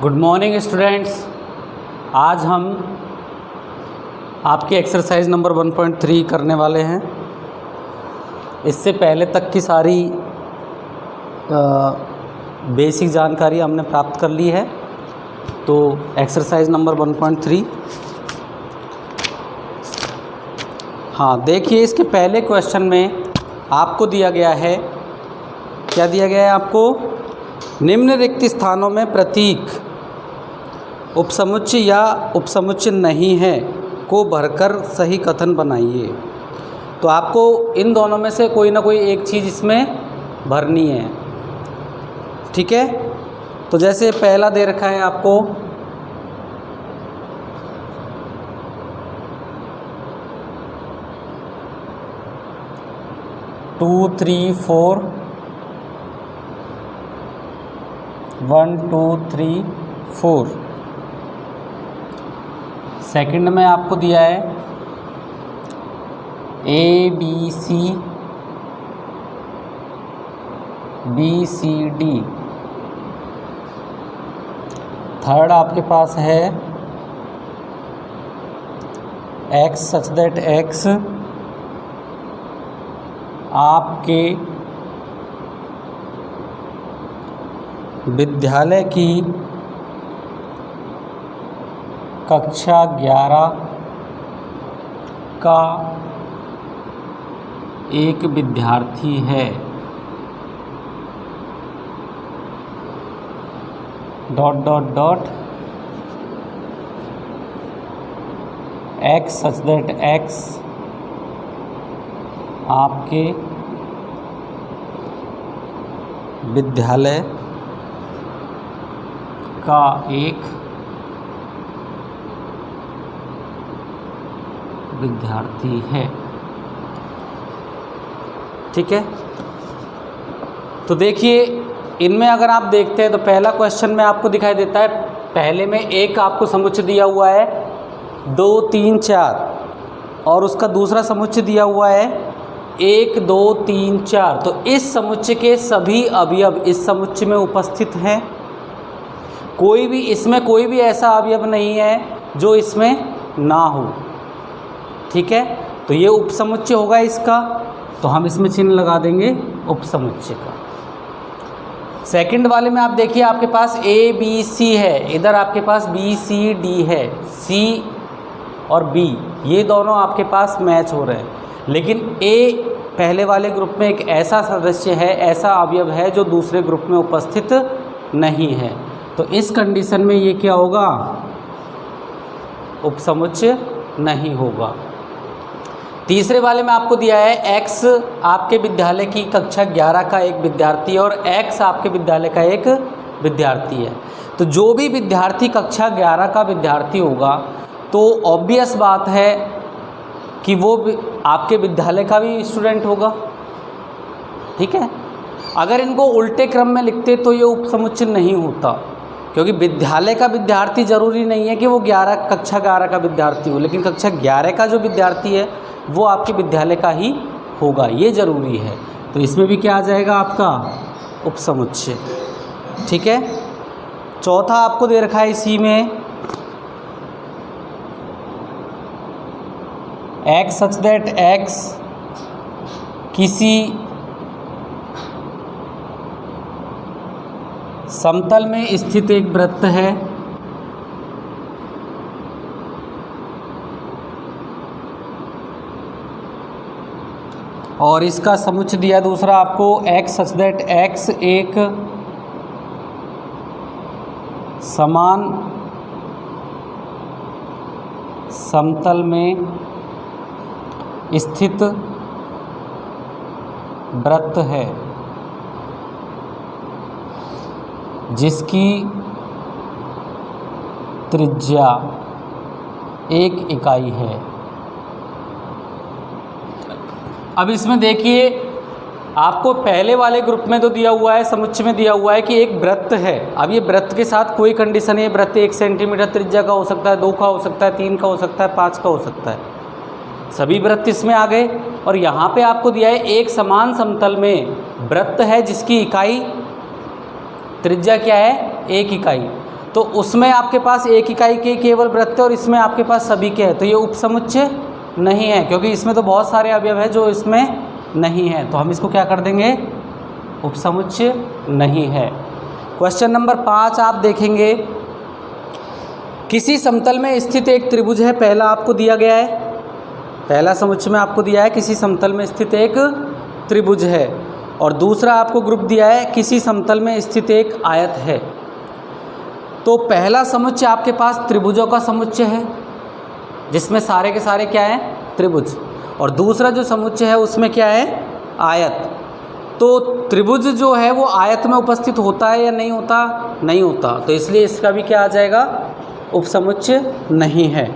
Good morning students. आज हम आपकी एक्सरसाइज नंबर 1.3 करने वाले हैं। इससे पहले तक की सारी बेसिक जानकारी हमने प्राप्त कर ली है। तो एक्सरसाइज नंबर 1.3, हाँ देखिए, इसके पहले क्वेश्चन में आपको दिया गया है, क्या दिया गया है आपको? निम्न रिक्त स्थानों में प्रतीक उपसमुच्चय या उपसमुच्चय नहीं है को भरकर सही कथन बनाइए। तो आपको इन दोनों में से कोई ना कोई एक चीज़ इसमें भरनी है, ठीक है। तो जैसे पहला दे रखा है आपको, टू थ्री फोर 1 2 3 4। सेकंड में आपको दिया है ABCD। थर्ड आपके पास है X सच दैट X आपके विद्यालय की कक्षा 11 का एक विद्यार्थी है। Dot dot dot X such that X आपके विद्यालय का एक विद्यार्थी है, ठीक है। तो देखिए, इनमें अगर आप देखते हैं तो पहला क्वेश्चन में आपको दिखाई देता है, पहले में एक आपको समुच्चय दिया हुआ है 2 3 4 और उसका दूसरा समुच्चय दिया हुआ है 1 2 3 4। तो इस समुच्चय के सभी अवयव इस समुच्चय में उपस्थित हैं। कोई भी इसमें कोई भी ऐसा अवयव नहीं है जो इसमें ना हो, ठीक है। तो ये उपसमुच्चय होगा इसका, तो हम इसमें चिन्ह लगा देंगे उपसमुच्चय का। सेकंड वाले में आप देखिए, आपके पास ABC है, इधर आपके पास BCD है, C और B ये दोनों आपके पास मैच हो रहे हैं। लेकिन A पहले वाले ग्रुप में एक ऐसा सदस्य है, ऐसा अवयव है जो दूसरे ग्रुप में उपस्थित नहीं है। तो इस कंडीशन में ये क्या होगा? उपसमुच्चय नहीं होगा। तीसरे वाले में आपको दिया है X आपके विद्यालय की कक्षा 11 का एक विद्यार्थी है और X आपके विद्यालय का एक विद्यार्थी है। तो जो भी विद्यार्थी कक्षा 11 का विद्यार्थी होगा तो ऑब्वियस बात है कि वो आपके विद्यालय का भी स्टूडेंट होगा, ठीक है। अगर इनको उल्टे क्रम में लिखते तो ये उपसमुच्चय नहीं होता, क्योंकि विद्यालय का विद्यार्थी जरूरी नहीं है कि वो कक्षा 11 का विद्यार्थी हो, लेकिन कक्षा 11 का जो विद्यार्थी है वो आपके विद्यालय का ही होगा, ये ज़रूरी है। तो इसमें भी क्या आ जाएगा आपका? उपसमुच्चय, ठीक है। चौथा आपको दे रखा है इसी में X सच दैट X किसी समतल में स्थित एक वृत्त है और इसका समुच्चय दिया दूसरा आपको X सच दैट X एक समान समतल में स्थित वृत्त है जिसकी त्रिज्या 1 इकाई है। अब इसमें देखिए, आपको पहले वाले ग्रुप में तो दिया हुआ है, समुच्चय में दिया हुआ है कि एक वृत्त है। अब ये वृत्त के साथ कोई कंडीशन है, वृत्त 1 सेंटीमीटर त्रिज्या का हो सकता है, 2 का हो सकता है, 3 का हो सकता है, 5 का हो सकता है। सभी वृत्त इसमें आ गए। और यहाँ पे आपको दिया है एक समान समतल में वृत्त है जिसकी इकाई त्रिज्या क्या है, 1 इकाई। तो उसमें आपके पास एक इकाई के केवल वृत्त है और इसमें आपके पास सभी के हैं, तो ये उपसमुच्चय नहीं है, क्योंकि इसमें तो बहुत सारे अवयव है जो इसमें नहीं है, तो हम इसको क्या कर देंगे, उपसमुच्चय नहीं है। क्वेश्चन नंबर 5 आप देखेंगे, किसी समतल में स्थित एक त्रिभुज है, पहला आपको दिया गया है, पहला समुच्चय में आपको दिया है किसी समतल में स्थित एक त्रिभुज है, और दूसरा आपको ग्रुप दिया है किसी समतल में स्थित एक आयत है। तो पहला समुच्चय आपके पास त्रिभुजों का समुच्चय है जिसमें सारे के सारे क्या हैं, त्रिभुज, और दूसरा जो समुच्चय है उसमें क्या है, आयत। तो त्रिभुज जो है वो आयत में उपस्थित होता है या नहीं होता, नहीं होता, तो इसलिए इसका भी क्या आ जाएगा, उपसमुच्चय नहीं है।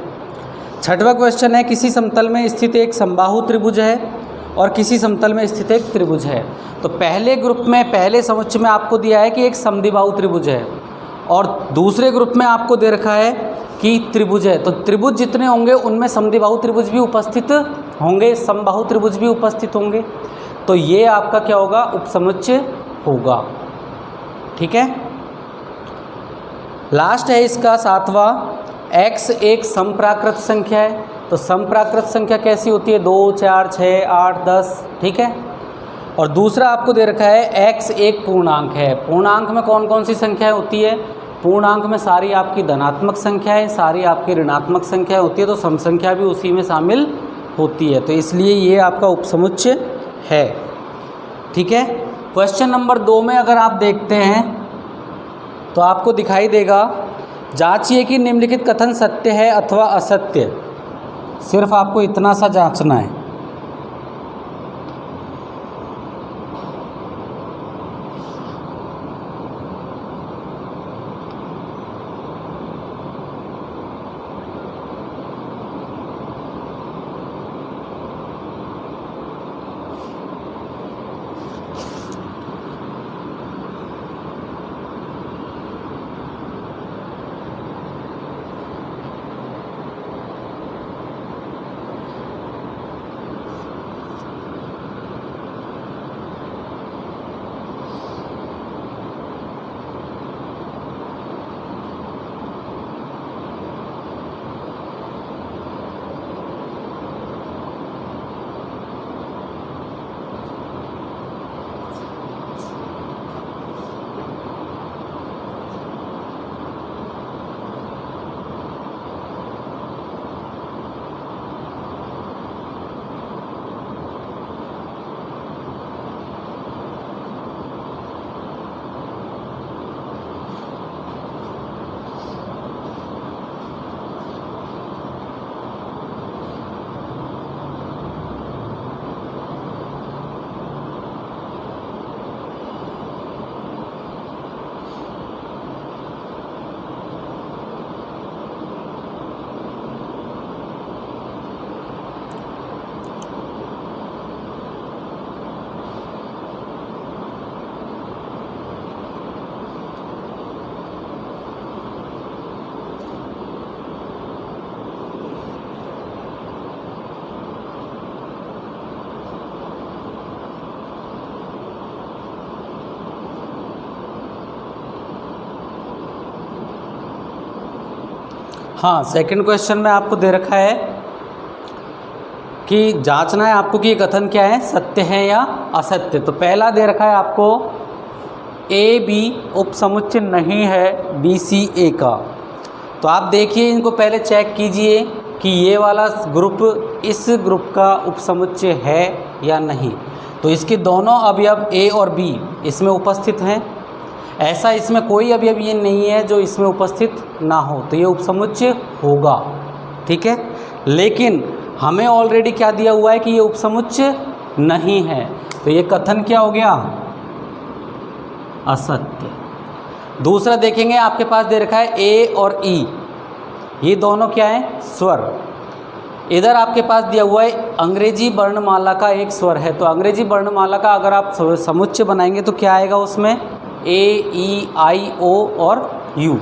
छठवां क्वेश्चन है, किसी समतल में स्थित एक समबाहु त्रिभुज है और किसी समतल में स्थित एक त्रिभुज है। तो पहले ग्रुप में, पहले समुच्चय में आपको दिया है कि एक समद्विबाहु त्रिभुज है, और दूसरे ग्रुप में आपको दे रखा है कि त्रिभुज है। तो त्रिभुज जितने होंगे उनमें समद्विबाहु त्रिभुज भी उपस्थित होंगे, समबाहु त्रिभुज भी उपस्थित होंगे, तो ये आपका क्या होगा, उपसमुच्चय होगा। ठीक है, लास्ट है इसका 7वां, x एक समप्राकृत संख्या है। तो समप्राकृत संख्या कैसी होती है, 2, 4, 6, 8, 10, ठीक है। और दूसरा आपको दे रखा है x एक पूर्णांक है। पूर्णांक में कौन कौन सी संख्याएं होती है, पूर्णांक में सारी आपकी धनात्मक संख्याएं, सारी आपकी ऋणात्मक संख्याएं होती है, तो सम संख्या भी उसी में शामिल होती है, तो इसलिए ये आपका उपसमुच्चय है। ठीक है, क्वेश्चन नंबर 2 में अगर आप देखते हैं तो आपको दिखाई देगा, जांचिए कि निम्नलिखित कथन सत्य है अथवा असत्य। सिर्फ आपको इतना सा जांचना है। हाँ, सेकंड क्वेश्चन में आपको दे रखा है कि जांचना है आपको कि ये कथन क्या है, सत्य है या असत्य। तो पहला दे रखा है आपको ए बी उपसमुच्चय नहीं है बी सी ए का। तो आप देखिए, इनको पहले चेक कीजिए कि ये वाला ग्रुप इस ग्रुप का उपसमुच्चय है या नहीं। तो इसके दोनों अवयव ए और बी इसमें उपस्थित हैं, ऐसा इसमें कोई अवयव ये नहीं है जो इसमें उपस्थित ना हो, तो ये उपसमुच्चय होगा। ठीक है, लेकिन हमें ऑलरेडी क्या दिया हुआ है कि ये उपसमुच्चय नहीं है, तो ये कथन क्या हो गया, असत्य। दूसरा देखेंगे, आपके पास दे रखा है ए और ई, ये दोनों क्या है, स्वर। इधर आपके पास दिया हुआ है अंग्रेजी वर्णमाला का एक स्वर है। तो अंग्रेजी वर्णमाला का अगर आप समुच्चय बनाएंगे तो क्या आएगा उसमें, ए ई आई ओ और यू।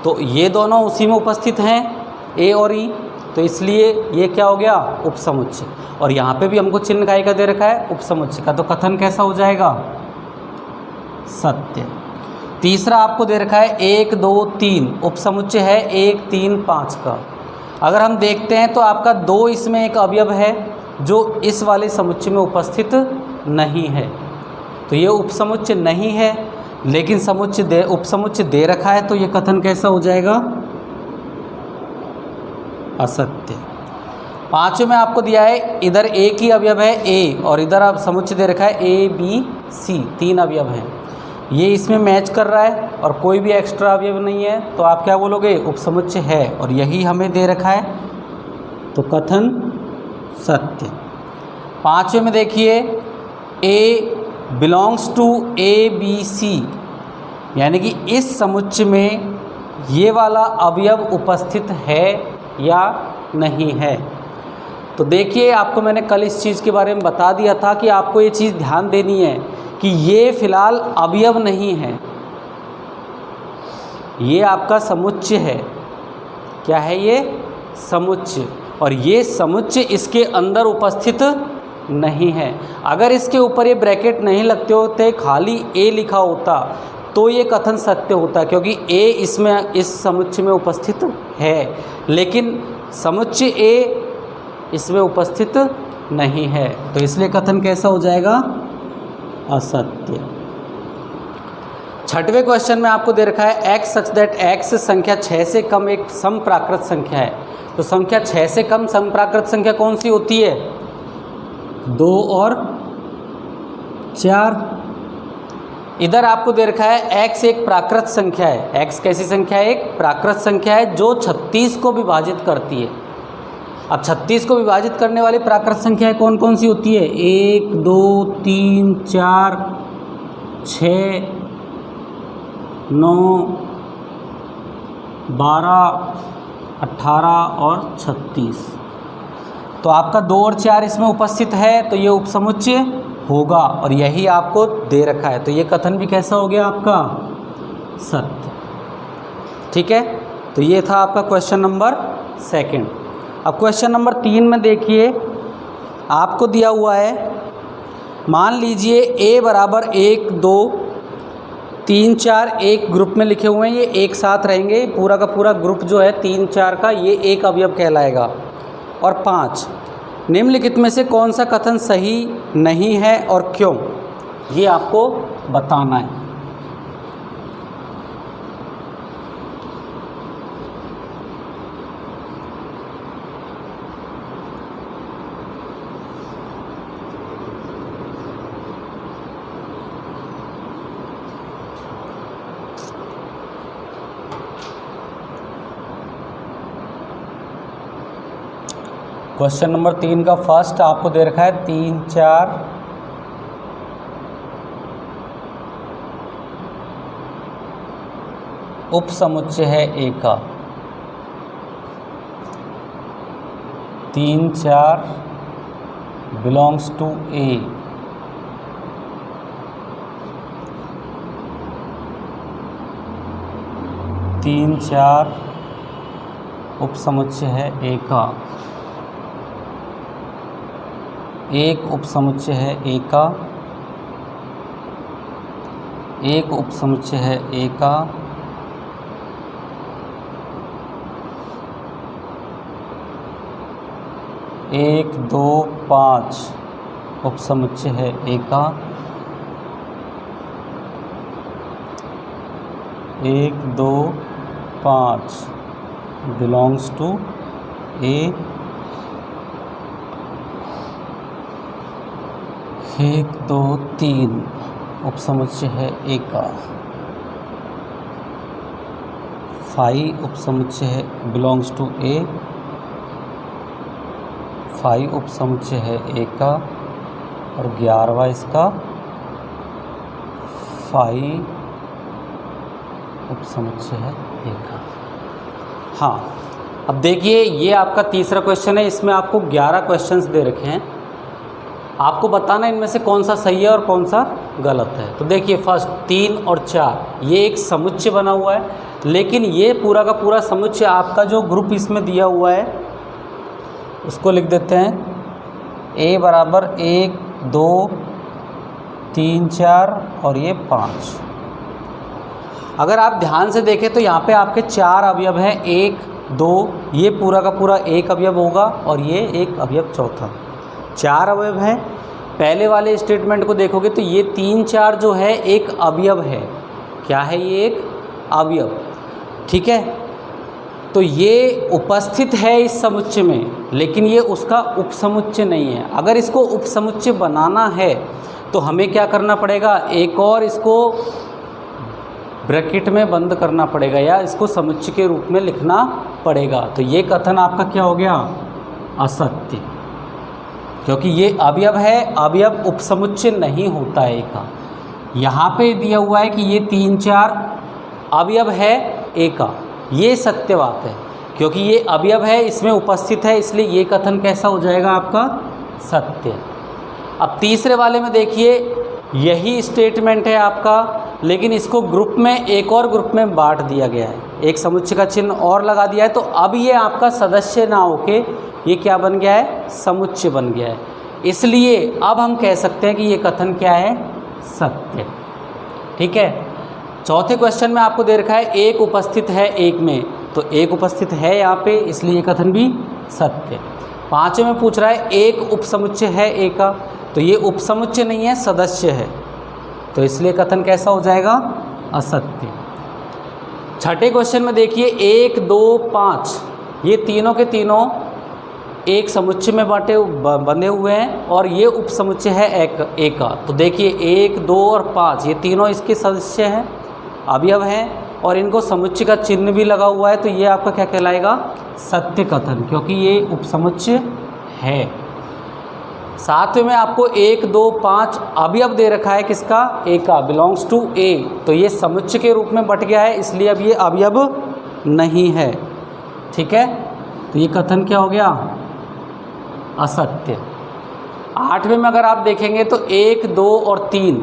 तो ये दोनों उसी में उपस्थित हैं, ए और ई, तो इसलिए ये क्या हो गया, उपसमुच्चय। और यहाँ पे भी हमको चिन्ह काय का दे रखा है, उपसमुच्चय का, तो कथन कैसा हो जाएगा, सत्य। तीसरा आपको दे रखा है 1 2 3, उपसमुच्चय है 1 3 5 का। अगर हम देखते हैं तो आपका 2 इसमें एक अवयव है जो इस वाले समुच्चय में उपस्थित नहीं है, तो ये उपसमुच्चय नहीं है, लेकिन उपसमुच्चय दे रखा है, तो ये कथन कैसा हो जाएगा? असत्य। पांचवें में आपको दिया है इधर एक ही अवयव है ए, और इधर आप समुच्चय दे रखा है ए बी सी, 3 अवयव हैं, ये इसमें मैच कर रहा है और कोई भी एक्स्ट्रा अवयव नहीं है, तो आप क्या बोलोगे? उपसमुच्चय है, और यही हमें दे रखा है, तो कथन सत्य। पांचवें में देखिए A belongs to A B C, यानी कि इस समुच्चय में ये वाला अवयव उपस्थित है या नहीं है। तो देखिए, आपको मैंने कल इस चीज़ के बारे में बता दिया था कि आपको ये चीज़ ध्यान देनी है कि ये फिलहाल अवयव नहीं है, ये आपका समुच्चय है। क्या है ये? समुच्चय, और ये समुच्चय इसके अंदर उपस्थित नहीं है। अगर इसके ऊपर ये ब्रैकेट नहीं लगते होते, खाली ए लिखा होता, तो ये कथन सत्य होता, क्योंकि ए इसमें इस समुच्चय में उपस्थित है, लेकिन समुच्चय ए इसमें उपस्थित नहीं है, तो इसलिए कथन कैसा हो जाएगा? असत्य। छठवें क्वेश्चन में आपको दे रखा है x सच दैट x संख्या 6 से कम एक समप्राकृत संख्या है। तो संख्या 6 से कम समप्राकृत संख्या कौन सी होती है? 2 और 4। इधर आपको दे रखा है x एक प्राकृत संख्या है। x कैसी संख्या है? एक प्राकृत संख्या है जो 36 को विभाजित करती है। अब 36 को विभाजित करने वाली प्राकृत संख्याएं कौन कौन सी होती है? 1 2 3 4 6 9 12 18 और 36। तो आपका 2 और 4 इसमें उपस्थित है, तो ये उपसमुच्चय होगा, और यही आपको दे रखा है, तो ये कथन भी कैसा हो गया आपका? सत्य। ठीक है, तो ये था आपका क्वेश्चन नंबर 2। अब क्वेश्चन नंबर 3 में देखिए, आपको दिया हुआ है, मान लीजिए a बराबर 1 2 3 4 एक ग्रुप में लिखे हुए हैं, ये एक साथ रहेंगे, पूरा का पूरा ग्रुप जो है 3 4 का, ये एक अवयव कहलाएगा। और 5, निम्नलिखित में से कौन सा कथन सही नहीं है और क्यों, ये आपको बताना है। क्वेश्चन नंबर 3 का फर्स्ट आपको दे रखा है 3 4 उपसमुच्चय है ए का। 3 4 बिलोंग्स टू ए। तीन चार उपसमुच्चय है ए का। एक उपसमुच्चय है ए का। एक उपसमुच्चय है ए का। एक 2 5 उपसमुच्चय है ए का। 1 2 5 बिलोंग्स टू ए। 1 2 3 उपसमुच्चय है ए का। 5 उपसमुच्चय है बिलोंग्स टू ए। 5 उपसमुच्चय है ए का। और 11वां इसका 5 उपसमुच्चय है ए का। हाँ, अब देखिए, ये आपका तीसरा क्वेश्चन है, इसमें आपको 11 क्वेश्चंस दे रखे हैं, आपको बताना इनमें से कौन सा सही है और कौन सा गलत है। तो देखिए, फर्स्ट 3 और 4 ये एक समुच्चय बना हुआ है, लेकिन ये पूरा का पूरा समुच्चय आपका जो ग्रुप इसमें दिया हुआ है उसको लिख देते हैं। ए बराबर 1 2 3 4 और ये 5। अगर आप ध्यान से देखें तो यहाँ पे आपके 4 अवयव हैं, 1 2, ये पूरा का पूरा एक अवयव होगा और ये एक अवयव चौथा, 4 अवयव हैं। पहले वाले स्टेटमेंट को देखोगे तो ये 3 4 जो है एक अवयव है। क्या है ये? एक अवयव। ठीक है, तो ये उपस्थित है इस समुच्चय में, लेकिन ये उसका उपसमुच्चय नहीं है। अगर इसको उपसमुच्चय बनाना है तो हमें क्या करना पड़ेगा? एक और इसको ब्रैकेट में बंद करना पड़ेगा या इसको समुच्चय के रूप में लिखना पड़ेगा। तो ये कथन आपका क्या हो गया? असत्य, क्योंकि ये अवयव है, अवयव उपसमुच्चय नहीं होता है का। यहाँ पे दिया हुआ है कि ये 3 4 अवयव है एक का, ये सत्य बात है, क्योंकि ये अवयव है, इसमें उपस्थित है, इसलिए ये कथन कैसा हो जाएगा आपका? सत्य। अब तीसरे वाले में देखिए, यही स्टेटमेंट है आपका, लेकिन इसको ग्रुप में, एक और ग्रुप में बांट दिया गया है, एक समुच्चय का चिन्ह और लगा दिया है। तो अब ये आपका सदस्य ना होके ये क्या बन गया है? समुच्चय बन गया है। इसलिए अब हम कह सकते हैं कि ये कथन क्या है? सत्य। ठीक है। चौथे क्वेश्चन में आपको दे रखा है एक उपस्थित है एक में, तो एक उपस्थित है यहाँ पे, इसलिए ये कथन भी सत्य। पाँचवें में पूछ रहा है एक उपसमुच्चय है एक का, तो ये उपसमुच्चय नहीं है, सदस्य है, तो इसलिए कथन कैसा हो जाएगा? असत्य। छठे क्वेश्चन में देखिए 1 2 5 ये तीनों के तीनों एक समुच्चय में बने हुए हैं और ये उपसमुच्चय है एक का। तो देखिए 1 2 और 5 ये तीनों इसके सदस्य हैं, अवयव हैं, और इनको समुच्चय का चिन्ह भी लगा हुआ है, तो ये आपका क्या कहलाएगा? सत्य कथन, क्योंकि ये उपसमुच्चय है। सातवें में आपको 1 2 5 अवयव दे रखा है, किसका? ए का, बिलोंग्स टू ए, तो ये समुच्चय के रूप में बट गया है, इसलिए अब ये अवयव नहीं है। ठीक है, तो ये कथन क्या हो गया? असत्य। आठवें में अगर आप देखेंगे तो 1 2 और 3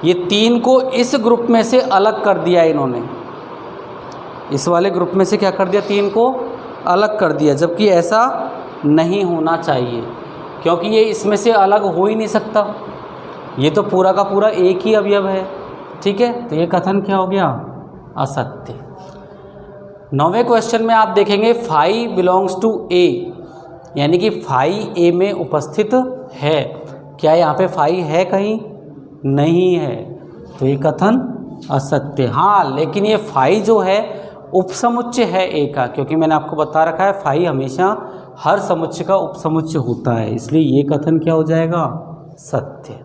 ये 3 को इस ग्रुप में से अलग कर दिया इन्होंने, इस वाले ग्रुप में से क्या कर दिया? 3 को अलग कर दिया, जबकि ऐसा नहीं होना चाहिए, क्योंकि ये इसमें से अलग हो ही नहीं सकता, ये तो पूरा का पूरा एक ही अवयव है। ठीक है, तो ये कथन क्या हो गया? असत्य। 9वें क्वेश्चन में आप देखेंगे फाई बिलोंग्स टू ए, यानी कि फाई ए में उपस्थित है। क्या यहाँ पे फाई है? कहीं नहीं है, तो ये कथन असत्य। हाँ, लेकिन ये फाई जो है उपसमुच्चय है ए का, क्योंकि मैंने आपको बता रखा है फाई हमेशा हर समुच्चय का उपसमुच्चय होता है, इसलिए ये कथन क्या हो जाएगा? सत्य।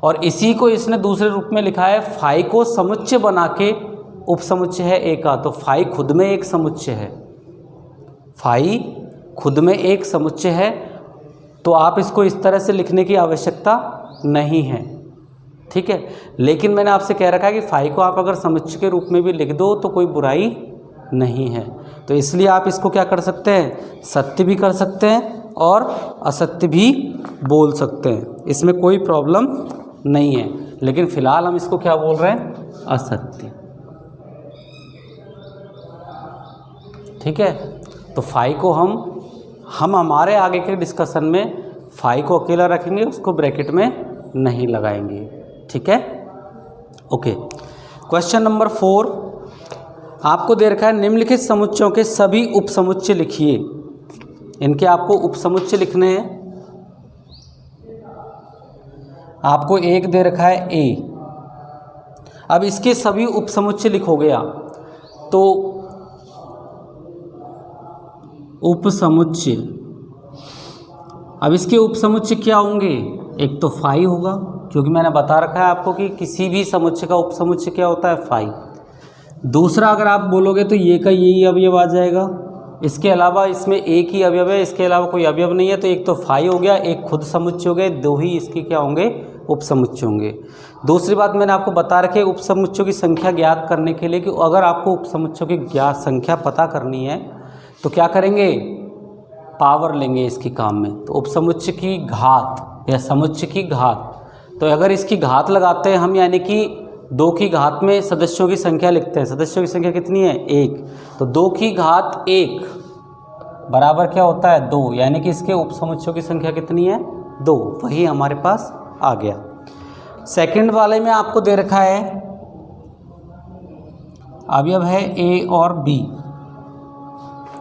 और इसी को इसने दूसरे रूप में लिखा है, फाई को समुच्चय बना के उपसमुच्चय है ए का, तो फाई खुद में एक समुच्चय है, फाई खुद में एक समुच्चय है, तो आप इसको इस तरह से लिखने की आवश्यकता नहीं है। ठीक है, लेकिन मैंने आपसे कह रखा है कि फाई को आप अगर समुच्चय के रूप में भी लिख दो तो कोई बुराई नहीं है, तो इसलिए आप इसको क्या कर सकते हैं? सत्य भी कर सकते हैं और असत्य भी बोल सकते हैं, इसमें कोई प्रॉब्लम नहीं है। लेकिन फिलहाल हम इसको क्या बोल रहे हैं? असत्य। ठीक है, तो फाई को हम हमारे आगे के डिस्कशन में फाई को अकेला रखेंगे, उसको ब्रैकेट में नहीं लगाएंगे। ठीक है, ओके। क्वेश्चन नंबर 4 आपको दे रखा है निम्नलिखित समुच्चयों के सभी उपसमुच्चय लिखिए। इनके आपको उपसमुच्चय लिखने हैं। आपको एक दे रखा है ए, अब इसके सभी उपसमुच्चय लिखोगे आप, तो उपसमुच्चय, अब इसके उपसमुच्चय क्या होंगे? एक तो फाई होगा, क्योंकि मैंने बता रखा है आपको कि किसी भी समुच्चय का उपसमुच्चय क्या होता है? फाई। दूसरा अगर आप बोलोगे तो ये का यही अवयव आ जाएगा, इसके अलावा इसमें एक ही अवयव है, इसके अलावा कोई अवयव नहीं है, तो एक तो फाई हो गया, एक खुद समुच्चय हो गए, 2 ही इसके क्या होंगे? उपसमुच्चय होंगे। दूसरी बात मैंने आपको बता रखी है उपसमुच्चयों की संख्या ज्ञात करने के लिए, कि अगर आपको उपसमुच्चयों की ज्ञात संख्या पता करनी है तो क्या करेंगे? पावर लेंगे इसकी काम में, तो उपसमुच्चय की घात या समुच्चय की घात, तो अगर इसकी घात लगाते हैं हम, यानी कि 2 की घात में सदस्यों की संख्या लिखते हैं, सदस्यों की संख्या कितनी है? 1, तो 2 की घात 1 बराबर क्या होता है? 2, यानी कि इसके उपसमुच्चयों की संख्या कितनी है? 2, वही हमारे पास आ गया। सेकंड वाले में आपको दे रखा है अवयव है ए और बी,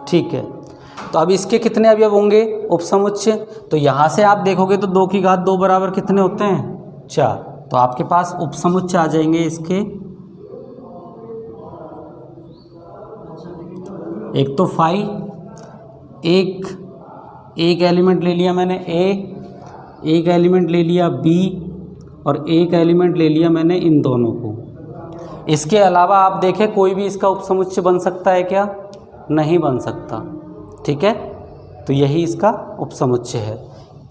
ठीक है। तो अब इसके कितने अवयव होंगे उपसमुच्चय? तो यहाँ से आप देखोगे तो 2 की घात 2 बराबर कितने होते हैं? 4। तो आपके पास उपसमुच्चय आ जाएंगे इसके, एक तो फाई, एक एलिमेंट ले लिया मैंने ए, एक एलिमेंट ले लिया बी और एक एलिमेंट ले लिया मैंने इन दोनों को। इसके अलावा आप देखें कोई भी इसका उपसमुच्चय बन सकता है क्या? नहीं बन सकता, ठीक है। तो यही इसका उपसमुच्चय है।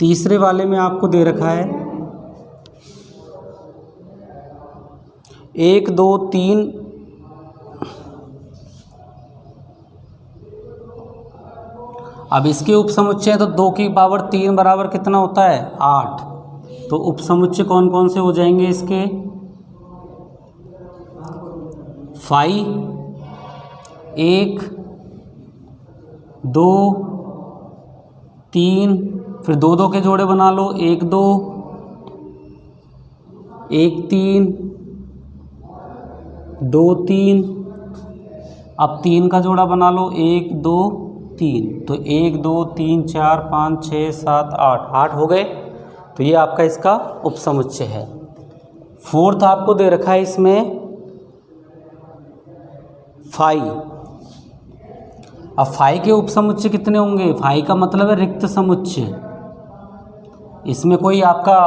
तीसरे वाले में आपको दे रखा है 1 2 3, अब इसके उपसमुच्चय तो 2 की पावर 3 बराबर कितना होता है? 8। तो उपसमुच्चय कौन कौन से हो जाएंगे इसके? फाई, 1 2 3, फिर 2 2 के जोड़े बना लो, 1 2 1 3 2 3, अब 3 का जोड़ा बना लो, 1 2 3। तो 1 2 3 4 5 6 7 8 हो गए। तो ये आपका इसका उपसमुच्चय है। फोर्थ आपको दे रखा है इसमें फाई। अब फाई के उपसमुच्चय कितने होंगे? फाई का मतलब है रिक्त समुच्चय। इसमें कोई आपका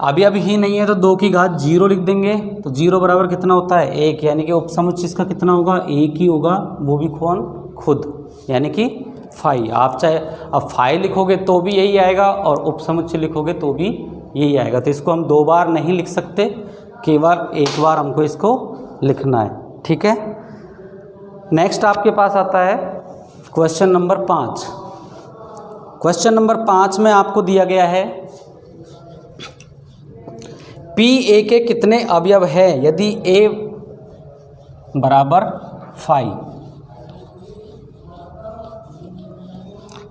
अवयव ही नहीं है तो 2 की घात 0 लिख देंगे। तो 0 बराबर कितना होता है? 1, यानी कि उपसमुच्चय इसका कितना होगा? 1 ही होगा, वो भी कौन? खुद, यानी कि फाई। आप चाहे अब फाई लिखोगे तो भी यही आएगा और उपसमुच्चय लिखोगे तो भी यही आएगा। तो इसको हम 2 बार नहीं लिख सकते, केवल एक बार हमको इसको लिखना है, ठीक है। नेक्स्ट आपके पास आता है क्वेश्चन नंबर 5। क्वेश्चन नंबर 5 में आपको दिया गया है पी ए के कितने अवयव है यदि ए बराबर फाई।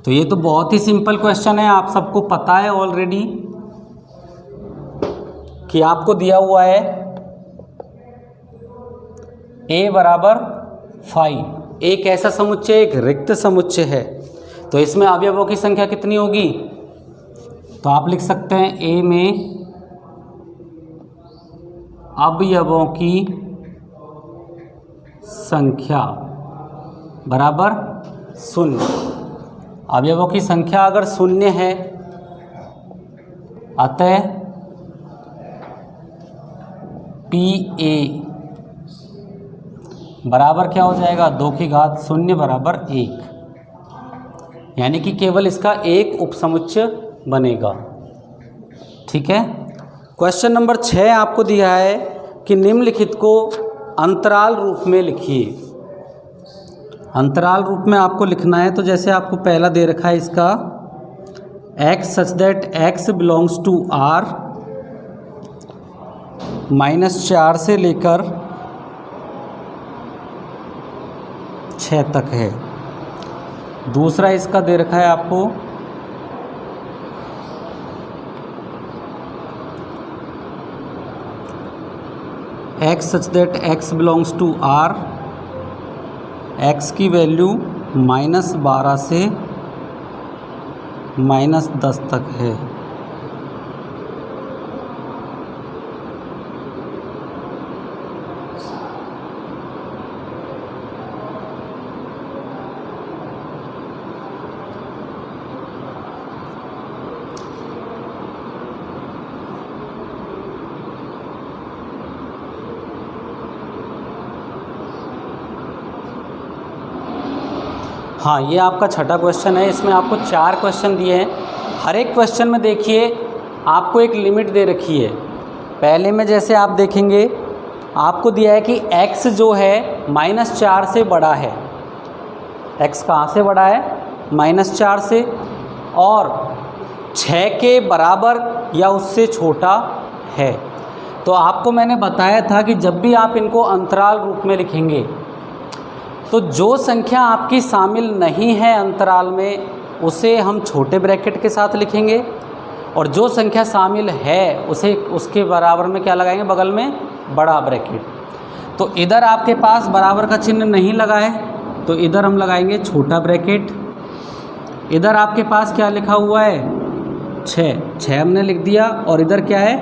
तो ये तो बहुत ही सिंपल क्वेश्चन है, आप सबको पता है ऑलरेडी कि आपको दिया हुआ है ए बराबर फाई। एक ऐसा समुच्चय, एक रिक्त समुच्चय है, तो इसमें अवयवों की संख्या कितनी होगी? तो आप लिख सकते हैं ए में अवयवों की संख्या बराबर 0। अवयवों की संख्या अगर 0 है, अतः पी ए बराबर क्या हो जाएगा? 2 की घात 0 बराबर 1, यानी कि केवल इसका एक उपसमुच्चय बनेगा, ठीक है। क्वेश्चन नंबर 6 आपको दिया है कि निम्नलिखित को अंतराल रूप में लिखिए। अंतराल रूप में आपको लिखना है, तो जैसे आपको पहला दे रखा है इसका x such that x belongs to r -4 से लेकर 6 तक है। दूसरा इसका दे रखा है आपको x such that x belongs to r, x की वैल्यू -12 से -10 तक है। हाँ, ये आपका छठा क्वेश्चन है। इसमें आपको 4 क्वेश्चन दिए हैं। हर एक क्वेश्चन में देखिए आपको एक लिमिट दे रखी है। पहले में जैसे आप देखेंगे आपको दिया है कि x जो है -4 से बड़ा है। x कहाँ से बड़ा है? -4 से, और 6 के बराबर या उससे छोटा है। तो आपको मैंने बताया था कि जब भी आप इनको अंतराल रूप में लिखेंगे तो जो संख्या आपकी शामिल नहीं है अंतराल में उसे हम छोटे ब्रैकेट के साथ लिखेंगे, और जो संख्या शामिल है उसे उसके बराबर में क्या लगाएंगे? बगल में बड़ा ब्रैकेट। तो इधर आपके पास बराबर का चिन्ह नहीं लगा है, तो इधर हम लगाएंगे छोटा ब्रैकेट। इधर आपके पास क्या लिखा हुआ है 6 हमने लिख दिया, और इधर क्या है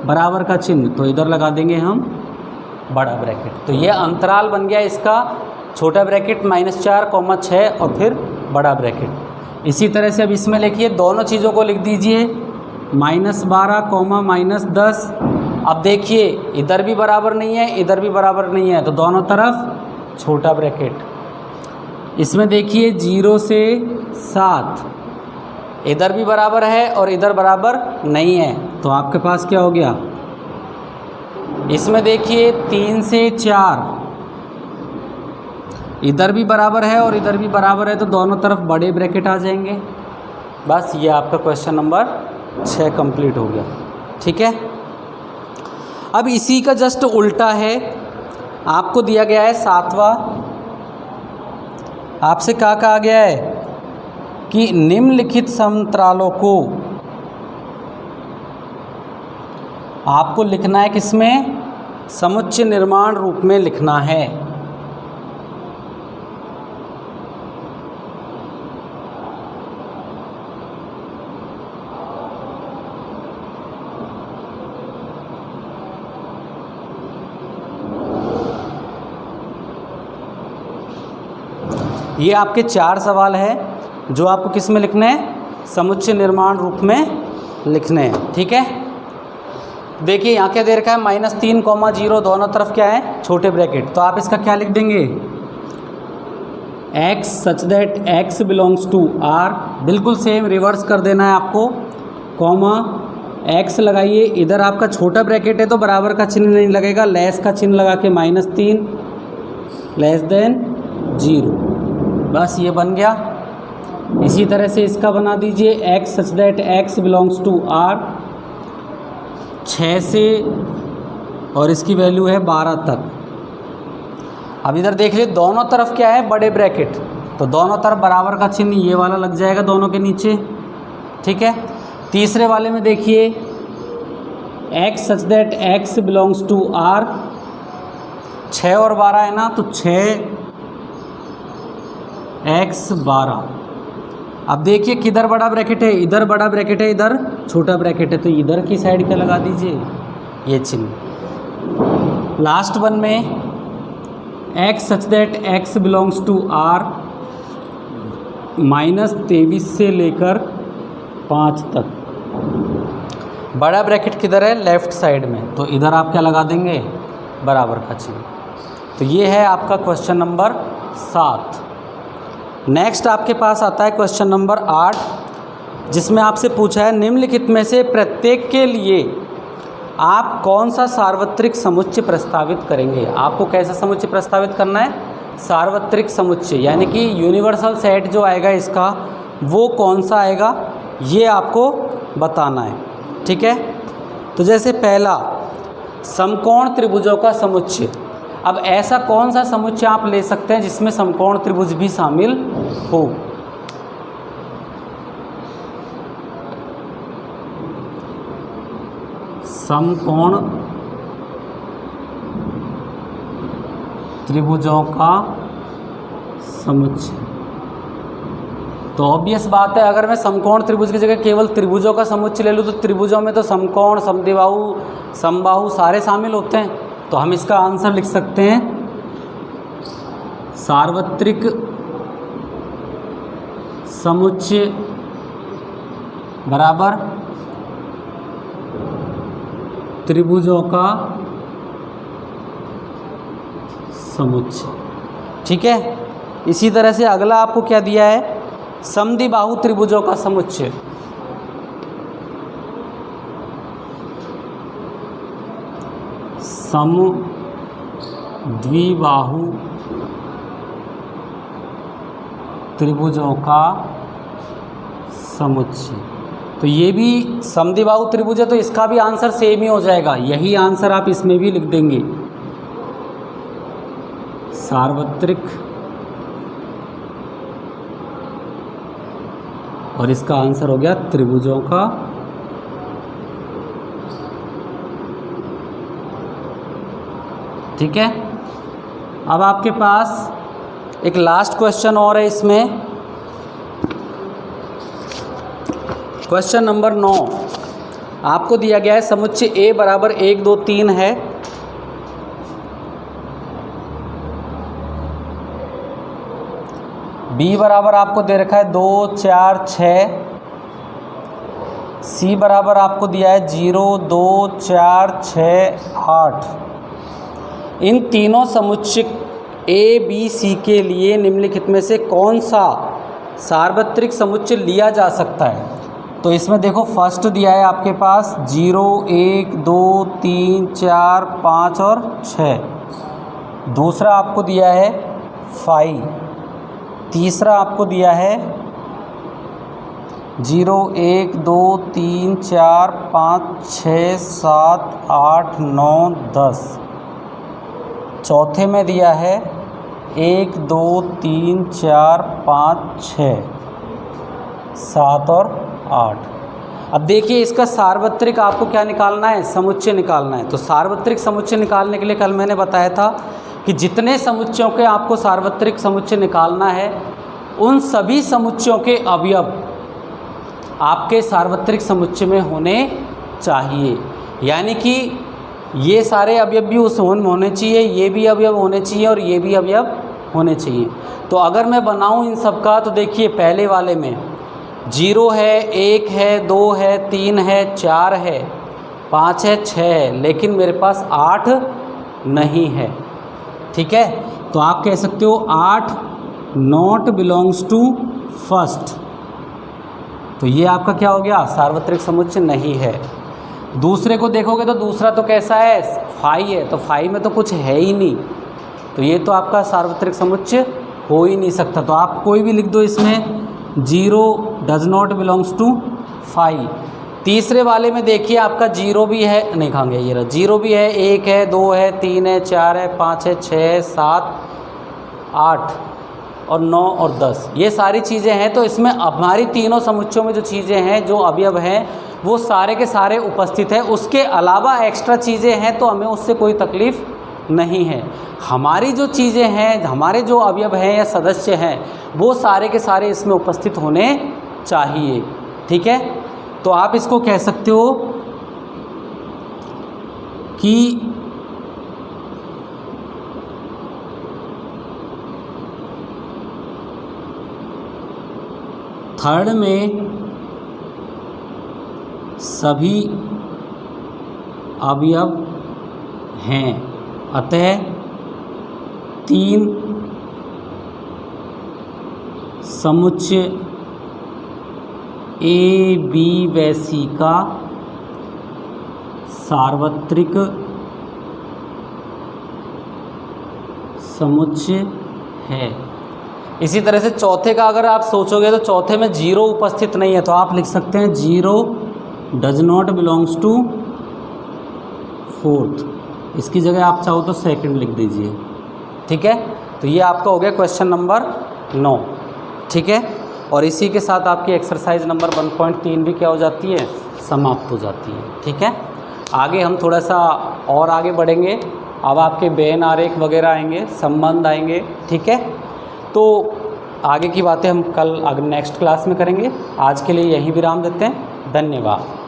बराबर का चिन्ह, तो इधर लगा देंगे हम बड़ा ब्रैकेट। तो ये अंतराल बन गया इसका, छोटा ब्रैकेट -4, 6 और फिर बड़ा ब्रैकेट। इसी तरह से अब इसमें लिखिए, दोनों चीज़ों को लिख दीजिए -12, -10। अब देखिए इधर भी बराबर नहीं है, इधर भी बराबर नहीं है, तो दोनों तरफ छोटा ब्रैकेट। इसमें देखिए 0 से 7, इधर भी बराबर है और इधर बराबर नहीं है, तो आपके पास क्या हो गया। इसमें देखिए 3 से 4, इधर भी बराबर है और इधर भी बराबर है, तो दोनों तरफ बड़े ब्रैकेट आ जाएंगे। बस ये आपका क्वेश्चन नंबर 6 कंप्लीट हो गया। ठीक है, अब इसी का जस्ट उल्टा है, आपको दिया गया है 7वां। आपसे क्या कहा गया है कि निम्नलिखित समतरालों को आपको लिखना है, किसमें, समुच्चय निर्माण रूप में लिखना है। ये आपके 4 सवाल है जो आपको किस में लिखने हैं, समुच्चय निर्माण रूप में लिखने हैं। ठीक है, देखिए यहाँ क्या दे रखा है -3, 0, दोनों तरफ क्या है छोटे ब्रैकेट, तो आप इसका क्या लिख देंगे x such that x belongs to r, बिल्कुल सेम रिवर्स कर देना है आपको, कॉमा x लगाइए। इधर आपका छोटा ब्रैकेट है तो बराबर का चिन्ह नहीं लगेगा, लेस का चिन्ह लगा के -3 <0, बस ये बन गया। इसी तरह से इसका बना दीजिए x such that x belongs to r, 6 से और इसकी वैल्यू है 12 तक। अब इधर देख लीजिए दोनों तरफ क्या है बड़े ब्रैकेट, तो दोनों तरफ बराबर का चिन्ह ये वाला लग जाएगा दोनों के नीचे। ठीक है, तीसरे वाले में देखिए x such that x belongs to r, 6 और 12 है ना, तो 6x 12। अब देखिए किधर बड़ा ब्रैकेट है, इधर बड़ा ब्रैकेट है, इधर छोटा ब्रैकेट है, तो इधर की साइड क्या लगा दीजिए ये चिन्ह। लास्ट वन में x such that x belongs to r, -23 से लेकर 5 तक। बड़ा ब्रैकेट किधर है, लेफ्ट साइड में, तो इधर आप क्या लगा देंगे बराबर का चिन्ह। तो ये है आपका क्वेश्चन नंबर 7। नेक्स्ट आपके पास आता है क्वेश्चन नंबर 8, जिसमें आपसे पूछा है निम्नलिखित में से प्रत्येक के लिए आप कौन सा सार्वत्रिक समुच्चय प्रस्तावित करेंगे। आपको कैसा समुच्चय प्रस्तावित करना है, सार्वत्रिक समुच्चय, यानी कि यूनिवर्सल सेट जो आएगा इसका वो कौन सा आएगा ये आपको बताना है। ठीक है, तो जैसे पहला समकोण त्रिभुजों का समुच्चय। अब ऐसा कौन सा समुच्चय आप ले सकते हैं जिसमें समकोण त्रिभुज भी शामिल हो। समकोण त्रिभुजों का समुच्चय, तो ऑब्वियस बात है अगर मैं समकोण त्रिभुज की जगह केवल त्रिभुजों का समुच्चय ले लूँ तो त्रिभुजों में तो समकोण, समद्विबाहु, समबाहु सारे शामिल होते हैं। तो हम इसका आंसर लिख सकते हैं सार्वत्रिक समुच्चय बराबर त्रिभुजों का समुच्चय। ठीक है, इसी तरह से अगला आपको क्या दिया है, समद्विबाहु त्रिभुजों का समुच्चय। समद्विबाहु त्रिभुजों का समुच्चय, तो ये भी समद्विबाहु त्रिभुज है, तो इसका भी आंसर सेम ही हो जाएगा। यही आंसर आप इसमें भी लिख देंगे, सार्वत्रिक, और इसका आंसर हो गया त्रिभुजों का ठीक है। अब आपके पास एक लास्ट क्वेश्चन और है इसमें, क्वेश्चन नंबर 9। आपको दिया गया है समुच्चय A बराबर 1 2 3 है, B बराबर आपको दे रखा है 2 4 6, C बराबर आपको दिया है 0 2 4 6 8। इन तीनों समुच्चय A B C के लिए निम्नलिखित में से कौन सा सार्वत्रिक समुच्चय लिया जा सकता है? तो इसमें देखो फर्स्ट दिया है आपके पास 0 1 2 3 4 5 और 6। दूसरा आपको दिया है 5। तीसरा आपको दिया है 0 1 2 3 4 5 6 7 8 9 10। चौथे में दिया है 1 2 3 4 5 6 7 और 8। अब देखिए इसका सार्वत्रिक आपको क्या निकालना है? समुच्चय निकालना है। तो सार्वत्रिक समुच्चय निकालने के लिए कल मैंने बताया था कि जितने समुच्चयों के आपको सार्वत्रिक समुच्चय निकालना है उन सभी समुच्चयों के अवयव आपके सार्वत्रिक समुच्चय में होने चाहिए। यानी कि ये सारे अवयव भी उस होने चाहिए, ये भी अवयव होने चाहिए और ये भी अवयव होने चाहिए। तो अगर मैं बनाऊं इन सब का, तो देखिए पहले वाले में 0 है 1 है 2 है 3 है 4 है 5 है 6 है, लेकिन मेरे पास 8 नहीं है। ठीक है, तो आप कह सकते हो 8 नॉट बिलोंग्स टू फर्स्ट। तो ये आपका क्या हो गया? सार्वत्रिक समुच्चय नहीं है। दूसरे को देखोगे तो दूसरा तो कैसा है? 5 है, तो 5 में तो कुछ है ही नहीं, तो ये तो आपका सार्वत्रिक समुच्चय हो ही नहीं सकता। तो आप कोई भी लिख दो इसमें, 0 डज नॉट बिलोंग्स टू 5। तीसरे वाले में देखिए आपका 0 भी है, नहीं खाएंगे, ये रहा 0 भी है, 1 है 2 है 3 है 4 है 5 है 6 7 8 और 9 और 10, ये सारी चीज़ें हैं। तो इसमें हमारी तीनों समुच्चयों में जो चीज़ें हैं, जो अवयव हैं, वो सारे के सारे उपस्थित हैं। उसके अलावा एक्स्ट्रा चीज़ें हैं तो हमें उससे कोई तकलीफ़ नहीं है। हमारी जो चीज़ें हैं, हमारे जो अवयव हैं या सदस्य हैं, वो सारे के सारे इसमें उपस्थित होने चाहिए। ठीक है, तो आप इसको कह सकते हो कि थर्ड में सभी अवयव हैं, अतः 3 समुच्चय A B व C का सार्वत्रिक समुच्चय है। इसी तरह से चौथे का अगर आप सोचोगे तो चौथे में 0 उपस्थित नहीं है, तो आप लिख सकते हैं 0 does not belongs to fourth. इसकी जगह आप चाहो तो सेकंड लिख दीजिए। ठीक है, तो ये आपका हो गया क्वेश्चन नंबर 9। ठीक है, और इसी के साथ आपकी एक्सरसाइज नंबर 1.3 भी क्या हो जाती है? समाप्त हो जाती है। ठीक है, आगे हम थोड़ा सा और आगे बढ़ेंगे। अब आपके बेन आरेख वगैरह आएंगे, संबंध आएंगे। ठीक है, तो आगे की बातें हम कल नेक्स्ट क्लास में करेंगे। आज के लिए यहीं विराम देते हैं। धन्यवाद।